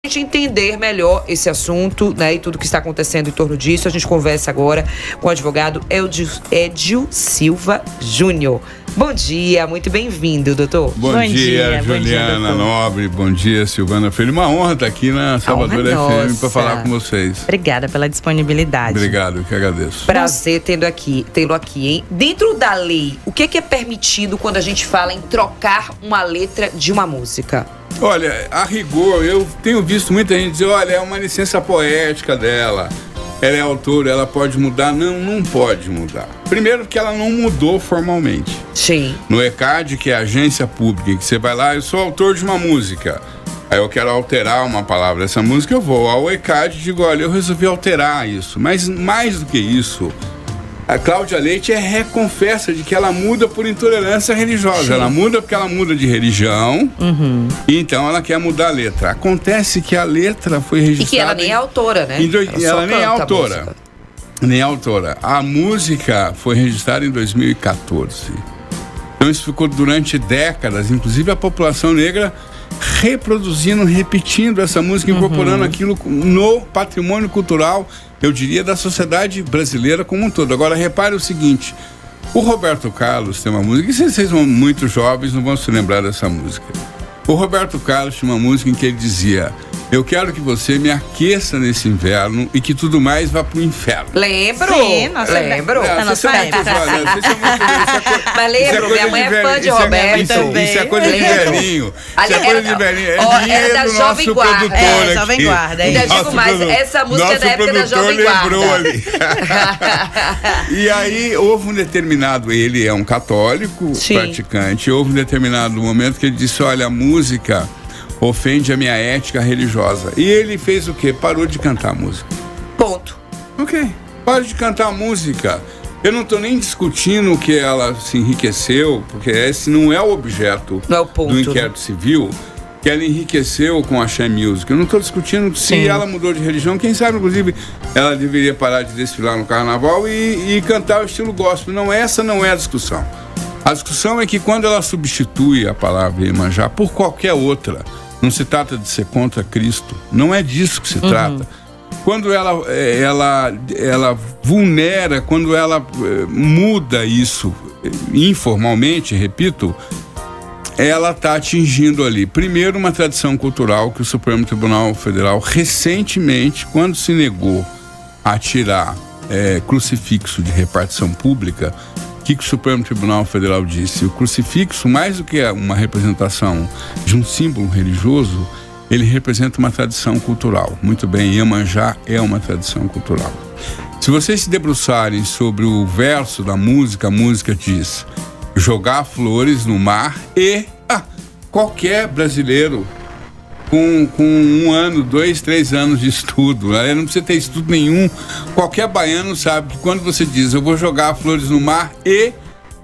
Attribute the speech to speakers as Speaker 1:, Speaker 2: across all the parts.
Speaker 1: A gente entender melhor esse assunto, né, e tudo que está acontecendo em torno disso, a gente conversa agora com o advogado Edio Silva Júnior. Bom dia, muito bem-vindo, doutor.
Speaker 2: Bom dia, Juliana Nobre, bom dia, Silvana Filho. Uma honra estar aqui na Salvador FM para falar com vocês.
Speaker 3: Obrigada pela disponibilidade.
Speaker 2: Obrigado, que agradeço.
Speaker 1: Prazer tê-lo aqui, hein? Dentro da lei, o que é permitido quando a gente fala em trocar uma letra de uma música?
Speaker 2: Olha, a rigor, eu tenho visto muita gente dizer, olha, é uma licença poética dela, ela é autora, ela pode mudar. Não pode mudar. Primeiro que ela não mudou formalmente.
Speaker 1: Sim.
Speaker 2: No ECAD, que é a agência pública, que você vai lá, eu sou autor de uma música, aí eu quero alterar uma palavra dessa música, eu vou ao ECAD e digo, olha, eu resolvi alterar isso. Mas mais do que isso, a Cláudia Leite é reconfessa de que ela muda por intolerância religiosa. Sim. Ela muda porque ela muda de religião, e então ela quer mudar a letra. Acontece que a letra foi registrada...
Speaker 1: E que ela nem é autora, né?
Speaker 2: Ela nem é autora. Nem é autora. A música foi registrada em 2014. Então isso ficou durante décadas, inclusive a população negra reproduzindo, repetindo essa música, incorporando aquilo no patrimônio cultural, eu diria, da sociedade brasileira como um todo. Agora, repare o seguinte, o Roberto Carlos tem uma música, e vocês são muito jovens, não vão se lembrar dessa música. O Roberto Carlos tinha uma música em que ele dizia, eu quero que você me aqueça nesse inverno e que tudo mais vá pro inferno.
Speaker 1: Lembro.
Speaker 3: Sim, nossa,
Speaker 1: lembro.
Speaker 2: Mas
Speaker 1: lembro, minha mãe é fã de Roberto.
Speaker 2: Isso é coisa de velhinho.
Speaker 1: Isso é coisa de velhinho. É da Jovem Guarda.
Speaker 3: É, Jovem Guarda.
Speaker 1: Ainda digo mais, essa música é da época da Jovem Guarda.
Speaker 2: Ali. E aí, houve um determinado, ele é um católico, praticante, houve um determinado momento que ele disse, olha, a música ofende a minha ética religiosa. E ele fez o quê? Parou de cantar a música.
Speaker 1: Ponto.
Speaker 2: Ok. Para de cantar a música. Eu não estou nem discutindo que ela se enriqueceu, porque esse não é o objeto do inquérito civil, que ela enriqueceu com a Axé Music. Eu não estou discutindo se ela mudou de religião. Quem sabe, inclusive, ela deveria parar de desfilar no carnaval e cantar o estilo gospel. Não, essa não é a discussão. A discussão é que quando ela substitui a palavra Iemanjá por qualquer outra, não se trata de ser contra Cristo, não é disso que se trata. Quando ela vulnera, quando ela muda isso informalmente, repito, ela está atingindo ali, primeiro, uma tradição cultural que o Supremo Tribunal Federal recentemente, quando se negou a tirar crucifixo de repartição pública, o que o Supremo Tribunal Federal disse? O crucifixo, mais do que uma representação de um símbolo religioso, ele representa uma tradição cultural. Muito bem, Iemanjá é uma tradição cultural. Se vocês se debruçarem sobre o verso da música, a música diz, jogar flores no mar e qualquer brasileiro com 1 ano, 2, 3 anos de estudo, né? Não precisa ter estudo nenhum, qualquer baiano sabe que quando você diz eu vou jogar flores no mar e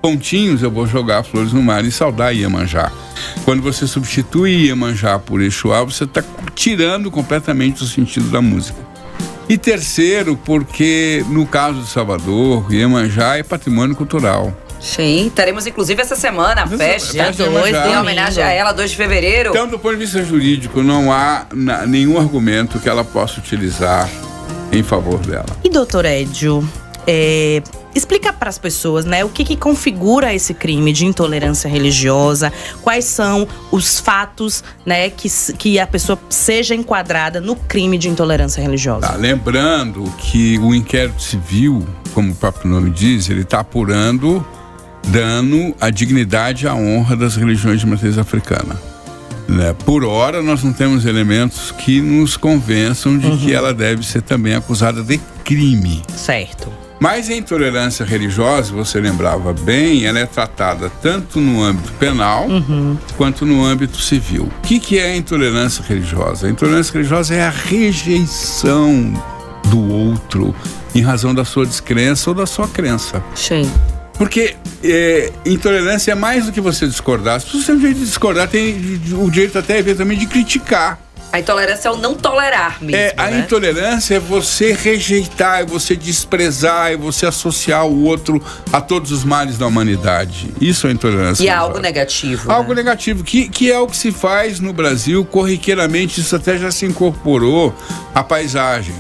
Speaker 2: pontinhos, eu vou jogar flores no mar e saudar Iemanjá. Quando você substitui Iemanjá por Exuá, você está tirando completamente o sentido da música. E terceiro, porque no caso de Salvador, Iemanjá é patrimônio cultural.
Speaker 1: Sim, teremos inclusive essa semana a festa em homenagem a ela, 2 de fevereiro.
Speaker 2: Então, do ponto de vista jurídico, não há nenhum argumento que ela possa utilizar em favor dela.
Speaker 3: E doutor Edio, explica para as pessoas, né, o que configura esse crime de intolerância religiosa, quais são os fatos, né, que a pessoa seja enquadrada no crime de intolerância religiosa.
Speaker 2: Lembrando que o inquérito civil, como o próprio nome diz, ele está apurando dano à dignidade e à honra das religiões de matriz africana. Né? Por hora, nós não temos elementos que nos convençam de que ela deve ser também acusada de crime.
Speaker 3: Certo.
Speaker 2: Mas a intolerância religiosa, você lembrava bem, ela é tratada tanto no âmbito penal quanto no âmbito civil. O que é a intolerância religiosa? A intolerância religiosa é a rejeição do outro em razão da sua descrença ou da sua crença.
Speaker 1: Sim.
Speaker 2: Porque intolerância é mais do que você discordar. Se você tem o direito de discordar, tem o direito até eventualmente de criticar.
Speaker 1: A intolerância é o não tolerar mesmo,
Speaker 2: A
Speaker 1: né?
Speaker 2: intolerância é você rejeitar, é você desprezar, é você associar o outro a todos os males da humanidade. Isso é intolerância.
Speaker 1: E é algo negativo.
Speaker 2: Algo
Speaker 1: né?
Speaker 2: negativo, que é o que se faz no Brasil corriqueiramente, isso até já se incorporou à paisagem.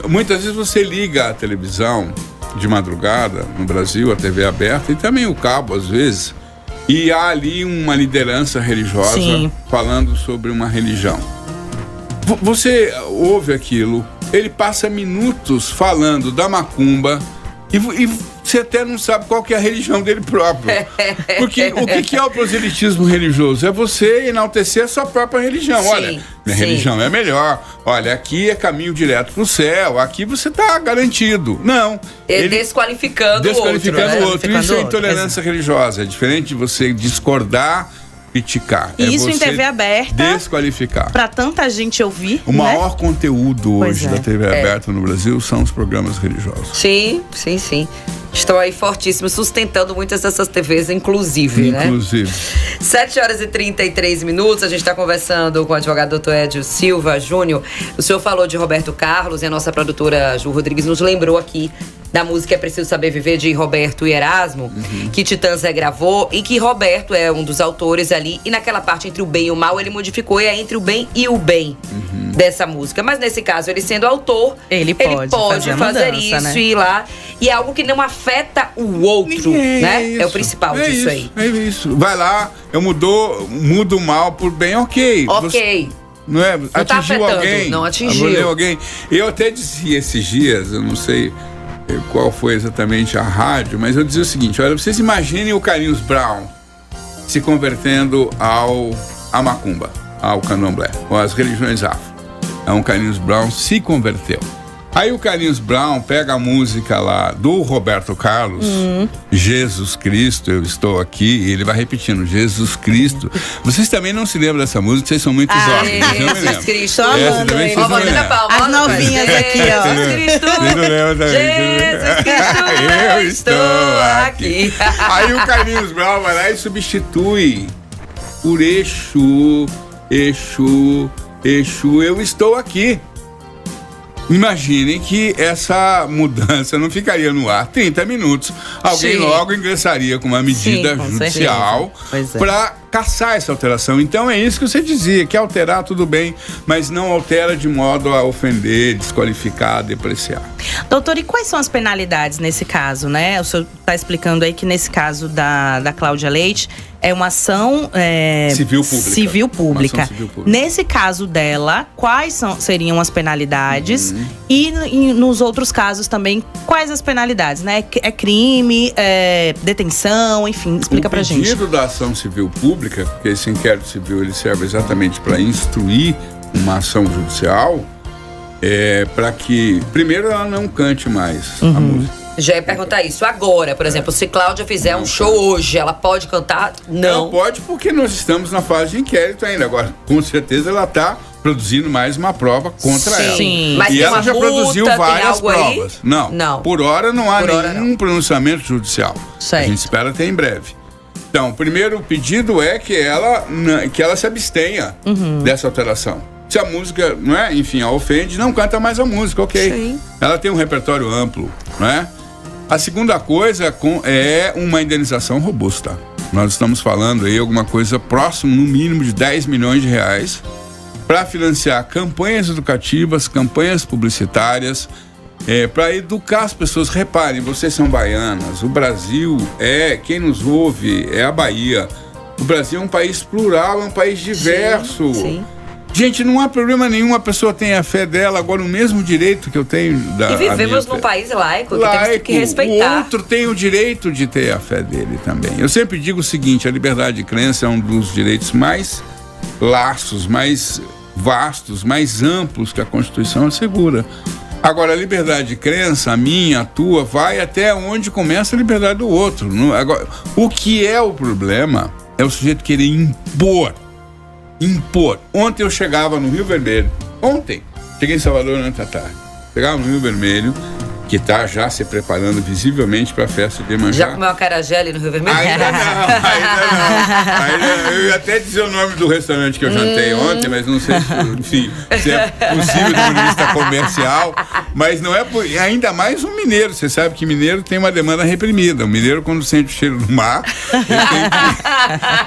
Speaker 2: Muitas vezes você liga a televisão de madrugada no Brasil, a TV aberta, e também o cabo às vezes, e há ali uma liderança religiosa falando sobre uma religião. Você ouve aquilo, ele passa minutos falando da macumba e você até não sabe qual que é a religião dele próprio. Porque o que é o proselitismo religioso? É você enaltecer a sua própria religião.
Speaker 1: Sim,
Speaker 2: olha, minha religião é melhor. Olha, aqui é caminho direto pro céu. Aqui você tá garantido. Não.
Speaker 1: Ele desqualificando o outro.
Speaker 2: Né? Isso é intolerância religiosa. É diferente de você discordar, criticar.
Speaker 3: E isso em TV aberta.
Speaker 2: Desqualificar.
Speaker 3: Pra tanta gente ouvir.
Speaker 2: O maior conteúdo hoje da TV aberta no Brasil são os programas religiosos.
Speaker 1: Sim. Estão aí fortíssimos, sustentando muitas dessas TVs, inclusive, né? 7h33, a gente está conversando com o advogado Dr. Edio Silva Júnior. O senhor falou de Roberto Carlos e a nossa produtora Ju Rodrigues nos lembrou aqui da música É Preciso Saber Viver, de Roberto e Erasmo, que Titãs regravou, e que Roberto é um dos autores ali, e naquela parte entre o bem e o mal, ele modificou, e é entre o bem e o bem dessa música. Mas nesse caso, ele sendo autor, ele pode fazer
Speaker 3: mudança,
Speaker 1: isso,
Speaker 3: né?
Speaker 1: e ir lá, e é algo que não afeta o outro, né? É o principal disso aí.
Speaker 2: É isso. Vai lá, eu mudo o mal por bem, ok. Não é? Atingiu alguém.
Speaker 1: Não atingiu.
Speaker 2: Alguém. Eu até dizia esses dias, eu não sei qual foi exatamente a rádio, mas eu dizia o seguinte: olha, vocês imaginem o Carlinhos Brown se convertendo à macumba, ao candomblé, ou às religiões afro. O Carlinhos Brown se converteu. Aí o Carlinhos Brown pega a música lá do Roberto Carlos, Jesus Cristo, eu estou aqui, e ele vai repetindo, Jesus Cristo. Vocês também não se lembram dessa música, vocês são muito jovens.
Speaker 1: Jesus Cristo.
Speaker 3: As novinhas aqui, ó.
Speaker 1: Jesus Cristo. Jesus Cristo.
Speaker 2: Eu estou aqui. Aí o Carlinhos Brown vai lá e substitui por Exu, eu estou aqui. Imaginem que essa mudança não ficaria no ar 30 minutos. Alguém logo ingressaria com uma medida judicial para caçar essa alteração. Então é isso que você dizia, que alterar tudo bem, mas não altera de modo a ofender, desqualificar, depreciar.
Speaker 3: Doutor, e quais são as penalidades nesse caso, né? O senhor está explicando aí que nesse caso da Cláudia Leite é uma ação civil pública. Nesse caso dela, quais seriam as penalidades? E nos outros casos também, quais as penalidades, né? É crime, detenção, enfim, explica pra gente.
Speaker 2: O pedido da ação civil pública, porque esse inquérito civil ele serve exatamente para instruir uma ação judicial, para que, primeiro, ela não cante mais a música.
Speaker 1: Já ia perguntar isso. Agora, por exemplo, se Cláudia fizer um show hoje, ela pode cantar? Não.
Speaker 2: Não pode, porque nós estamos na fase de inquérito ainda. Agora, com certeza, ela está produzindo mais uma prova contra ela.
Speaker 3: Sim.
Speaker 1: Mas
Speaker 2: e ela já produziu várias
Speaker 1: Aí?
Speaker 2: provas. Não. Por hora não há nenhum pronunciamento judicial. A gente espera até em breve. Então, o primeiro pedido é que ela se abstenha dessa alteração. Se a música, não é, enfim, a ofende, não canta mais a música, ok.
Speaker 1: Sim.
Speaker 2: Ela tem um repertório amplo, não é? A segunda coisa é uma indenização robusta. Nós estamos falando aí alguma coisa próximo, no mínimo, de 10 milhões de reais para financiar campanhas educativas, campanhas publicitárias, para educar as pessoas. Reparem, vocês são baianas, o Brasil quem nos ouve é a Bahia. O Brasil é um país plural, é um país diverso.
Speaker 1: Sim.
Speaker 2: Gente, não há problema nenhum, a pessoa tem a fé dela, agora o mesmo direito que eu tenho
Speaker 1: E vivemos num país laico, que temos que respeitar.
Speaker 2: O outro tem o direito de ter a fé dele também. Eu sempre digo o seguinte, a liberdade de crença é um dos direitos mais laços, mais vastos, mais amplos que a Constituição assegura. Agora, a liberdade de crença, a minha, a tua, vai até onde começa a liberdade do outro. Agora, o que é o problema é o sujeito querer impor. Ontem eu chegava no Rio Vermelho. Cheguei em Salvador ontem à tarde. Chegava no Rio Vermelho que está já se preparando visivelmente para a festa de Iemanjá.
Speaker 1: Já comeu acarajé ali no Rio Vermelho?
Speaker 2: Ainda não. Eu ia até dizer o nome do restaurante que eu jantei ontem, mas não sei se é possível do ponto de vista comercial. Mas não é ainda mais um mineiro. Você sabe que mineiro tem uma demanda reprimida. O mineiro, quando sente o cheiro do mar,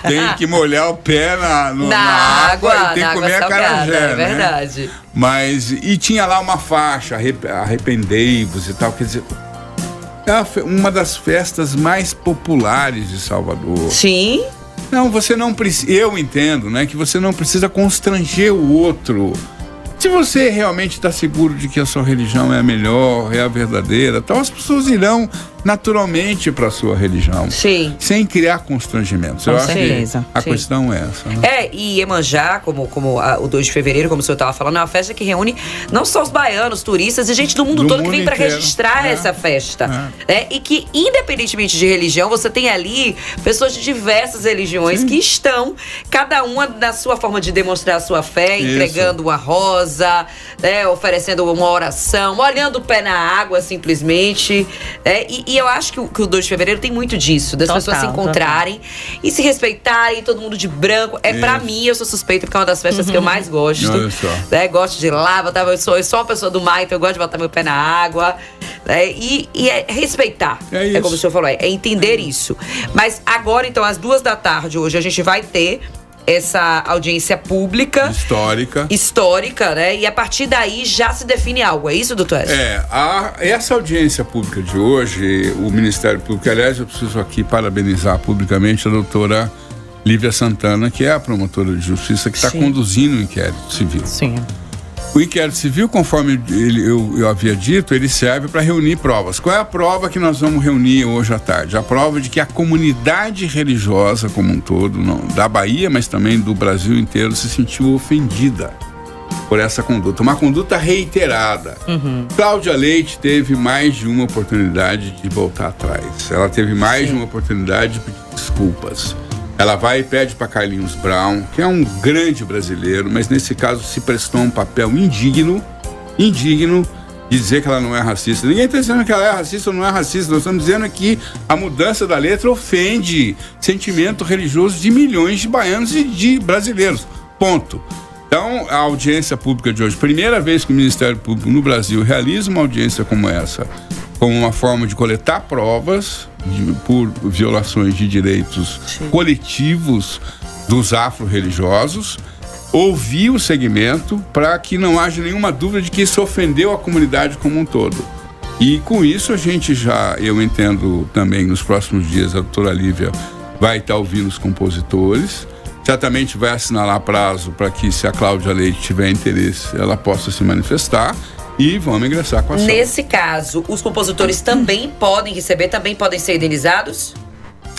Speaker 2: ele tem que molhar o pé na água e tem que comer acarajé.
Speaker 1: É verdade.
Speaker 2: Né? Mas, e tinha lá uma faixa, arrependei-vos e tal, quer dizer, é uma das festas mais populares de Salvador.
Speaker 1: Sim.
Speaker 2: Não, você não precisa, eu entendo, né, que você não precisa constranger o outro. Se você realmente está seguro de que a sua religião é a melhor, é a verdadeira, então as pessoas irão naturalmente para a sua religião.
Speaker 1: Sim.
Speaker 2: Sem criar constrangimentos.
Speaker 3: Com
Speaker 2: eu acho
Speaker 3: certeza.
Speaker 2: que a questão é essa. Né?
Speaker 1: E Iemanjá, como o 2 de fevereiro, como o senhor estava falando, é uma festa que reúne não só os baianos, turistas e gente do mundo todo que vem para registrar essa festa. E que, independentemente de religião, você tem ali pessoas de diversas religiões que estão, cada uma na sua forma de demonstrar a sua fé, entregando uma rosa, oferecendo uma oração, molhando o pé na água, simplesmente. E eu acho que o 2 de fevereiro tem muito disso, das pessoas se encontrarem e se respeitarem, todo mundo de branco. Pra mim, eu sou suspeita, porque é uma das festas que eu mais gosto.
Speaker 2: Olha só.
Speaker 1: Gosto de ir lá, eu sou uma pessoa do mar, então eu gosto de botar meu pé na água. E é respeitar. É como o senhor falou, é entender isso. Mas agora, então, às 14h hoje, a gente vai ter essa audiência pública. Histórica, né? E a partir daí já se define algo. É isso, doutor Edson?
Speaker 2: Essa audiência pública de hoje, o Ministério Público, aliás, eu preciso aqui parabenizar publicamente a doutora Lívia Santana, que é a promotora de justiça que está conduzindo o inquérito civil.
Speaker 3: Sim.
Speaker 2: O inquérito civil, conforme eu havia dito, ele serve para reunir provas. Qual é a prova que nós vamos reunir hoje à tarde? A prova de que a comunidade religiosa como um todo, não, da Bahia, mas também do Brasil inteiro, se sentiu ofendida por essa conduta. Uma conduta reiterada. Cláudia Leite teve mais de uma oportunidade de voltar atrás. Ela teve mais de uma oportunidade de pedir desculpas. Ela vai e pede para Carlinhos Brown, que é um grande brasileiro, mas nesse caso se prestou um papel indigno de dizer que ela não é racista. Ninguém está dizendo que ela é racista ou não é racista. Nós estamos dizendo que a mudança da letra ofende sentimento religioso de milhões de baianos e de brasileiros. Ponto. Então, a audiência pública de hoje, primeira vez que o Ministério Público no Brasil realiza uma audiência como essa, como uma forma de coletar provas por violações de direitos coletivos dos afro-religiosos, ouvir o segmento para que não haja nenhuma dúvida de que isso ofendeu a comunidade como um todo. E com isso eu entendo também, nos próximos dias, a doutora Lívia vai estar ouvindo os compositores, certamente vai assinalar prazo para que, se a Cláudia Leite tiver interesse, ela possa se manifestar. E vamos ingressar com a ação.
Speaker 1: Nesse caso, os compositores também podem receber, também podem ser indenizados?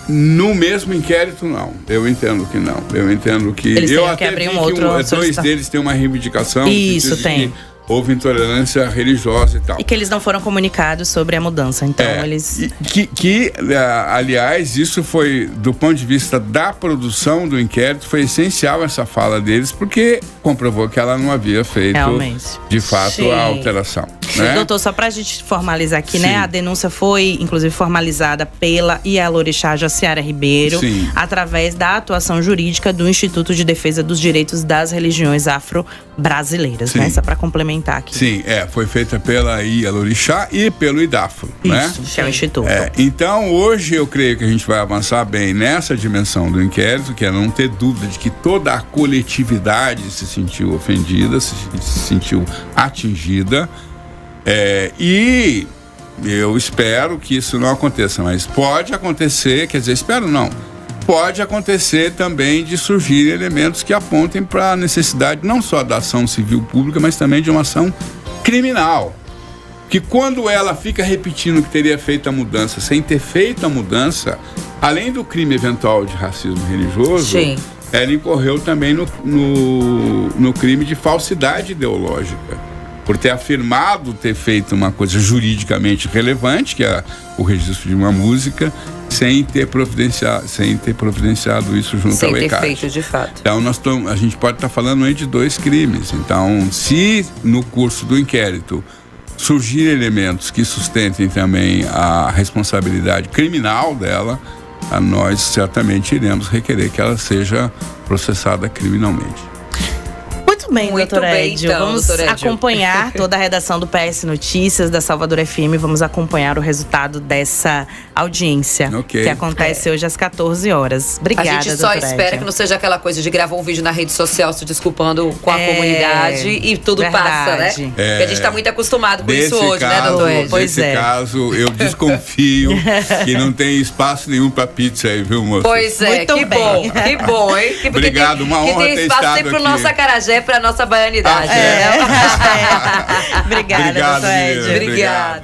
Speaker 2: No mesmo inquérito, não. Eu entendo que não. Eu entendo que...
Speaker 3: Eles
Speaker 2: eu
Speaker 3: até vi que
Speaker 2: dois deles têm uma reivindicação.
Speaker 3: Isso, tem.
Speaker 2: Houve intolerância religiosa e tal.
Speaker 3: E que eles não foram comunicados sobre a mudança, então eles...
Speaker 2: Aliás, isso foi, do ponto de vista da produção do inquérito, foi essencial essa fala deles, porque comprovou que ela não havia feito, de fato, a alteração. Né?
Speaker 3: Doutor, só pra gente formalizar aqui, né? A denúncia foi, inclusive, formalizada pela Ialorixá Jaciara Ribeiro, através da atuação jurídica do Instituto de Defesa dos Direitos das Religiões Afro-Brasileiras, né? Só pra complementar aqui.
Speaker 2: Sim, foi feita pela Ialorixá e pelo IDAFRO, né?
Speaker 3: Que é o Instituto.
Speaker 2: Então, hoje eu creio que a gente vai avançar bem nessa dimensão do inquérito, que é não ter dúvida de que toda a coletividade se sentiu ofendida, se sentiu atingida. E eu espero que isso não aconteça, mas pode acontecer, quer dizer, espero não, pode acontecer também de surgir elementos que apontem para a necessidade não só da ação civil pública, mas também de uma ação criminal. Que quando ela fica repetindo que teria feito a mudança sem ter feito a mudança, além do crime eventual de racismo religioso, ela incorreu também no crime de falsidade ideológica, por ter afirmado ter feito uma coisa juridicamente relevante, que é o registro de uma música, sem ter providenciado isso junto ao ECAD. Sem ter
Speaker 1: feito, de fato.
Speaker 2: Então, a gente pode estar falando aí de 2 crimes. Então, se no curso do inquérito surgir elementos que sustentem também a responsabilidade criminal dela, nós certamente iremos requerer que ela seja processada criminalmente.
Speaker 3: Muito bem,
Speaker 1: Muito
Speaker 3: doutor
Speaker 1: bem,
Speaker 3: Edio.
Speaker 1: então,
Speaker 3: Vamos
Speaker 1: doutor Edio.
Speaker 3: acompanhar toda a redação do PS Notícias da Salvador FM. Vamos acompanhar o resultado dessa audiência
Speaker 2: Ok.
Speaker 3: que acontece hoje às 14 horas. Obrigada,
Speaker 1: A gente só
Speaker 3: doutor
Speaker 1: espera
Speaker 3: Edio.
Speaker 1: que não seja aquela coisa de gravar um vídeo na rede social se desculpando com a
Speaker 3: É,
Speaker 1: comunidade e tudo passa, né?
Speaker 3: verdade.
Speaker 1: Porque a gente tá muito acostumado com isso hoje, né, doutor Edio?
Speaker 3: Pois
Speaker 2: Nesse
Speaker 3: é.
Speaker 2: caso, eu desconfio que não tem espaço nenhum para pizza aí, viu, moço?
Speaker 1: Pois é,
Speaker 3: Muito
Speaker 1: que
Speaker 3: bem.
Speaker 1: bom, que bom, hein? Que,
Speaker 2: Obrigado, uma honra
Speaker 1: que tem
Speaker 2: ter
Speaker 1: espaço
Speaker 2: estado
Speaker 1: sempre pro
Speaker 2: aqui.
Speaker 1: nosso acarajé, pra nossa baianidade.
Speaker 2: Ah,
Speaker 1: né?
Speaker 3: Obrigada,
Speaker 2: Obrigado,
Speaker 3: doutor
Speaker 2: menina.
Speaker 3: Edio.
Speaker 1: Obrigada.